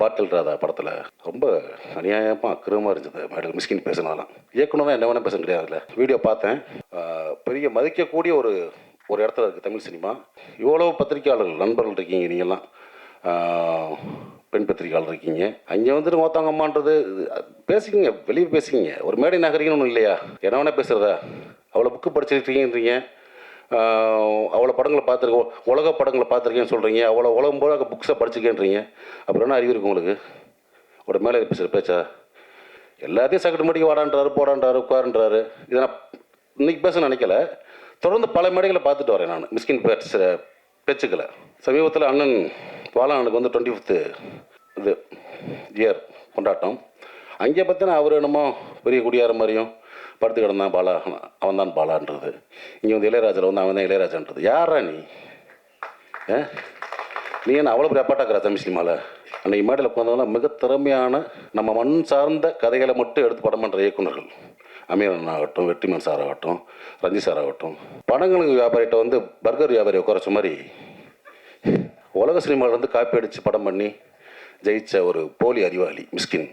பாட்டில் ராதா படத்தில் ரொம்ப அநியாயமாக அக்கிரமாக இருந்தது. மேடம் மிஸ்கின் பேசினாலாம் இயக்குனரும் என்ன வேணால் பேச கிடையாதுல்ல. வீடியோ பார்த்தேன். பெரிய மதிக்கக்கூடிய ஒரு ஒரு இடத்துல இருக்குது தமிழ் சினிமா. இவ்வளோ பத்திரிக்கையாளர்கள் நண்பர்கள் இருக்கீங்க, நீங்கள்லாம் பெண் பத்திரிக்கையாளர் இருக்கீங்க. அங்கே வந்துட்டு மொத்தவங்க அம்மான்றது பேசிக்கிங்க, வெளியே பேசிக்கிங்க. ஒரு மேடை நகரிங்கன்னு ஒன்றும் இல்லையா? என்ன வேணால் பேசுகிறதா? அவ்வளோ புக்கு படிச்சிருக்கீங்கன்றீங்க, அவ்வளோ படங்களை பார்த்துருக்கோம், உலக படங்களை பார்த்துருக்கேன்னு சொல்கிறீங்க, அவ்வளோ உலகம் போல புக்ஸை படிச்சிருக்கேன்றீங்க. அப்புறம் என்ன அறிவு இருக்கு உங்களுக்கு? ஒரு மேலே பேசுகிற பேச்சா? எல்லாத்தையும் சக்கட்டு மடிக்கு வாடான்றாரு, போடான்றாரு, உட்காருன்றாரு. இதை நான் இன்னைக்கு பேச நினைக்கல. தொடர்ந்து பல மேடைகளை பார்த்துட்டு வரேன் நான் மிஸ்கின் பேச்சுக்களை. சமீபத்தில் அண்ணன் பாலானுக்கு வந்து 25th இது இயர் கொண்டாட்டம். அங்கே பார்த்தீங்கன்னா அவர் என்னமோ பெரிய குடியார மாதிரியும் படுத்து கிடந்தான் பாலா, அவன் தான் பாலான்றது. இங்கே வந்து இளையராஜில் வந்து அவன் தான் இளையராஜான்றது. யாரா நீ? நீ என்ன அவ்வளோ பெரிய அப்பாட்டாக்குறா தமிழ் சினிமாவில்? அன்றைக்கி மேடையில் உட்காந்தவங்களாம் மிக திறமையான நம்ம மண் சார்ந்த கதைகளை மட்டும் எடுத்து படம் பண்ணுற இயக்குநர்கள். அமீரன் ஆகட்டும், வெற்றிமன் சார் ஆகட்டும், ரஞ்சி சார் ஆகட்டும். படங்களுக்கு வியாபாரிகிட்ட வந்து பர்கர் வியாபாரியை குறைச்ச மாதிரி உலக சினிமாவிலேருந்து காப்பி அடித்து படம் பண்ணி ஜெயித்த ஒரு போலி அறிவாளி மிஸ்கின்.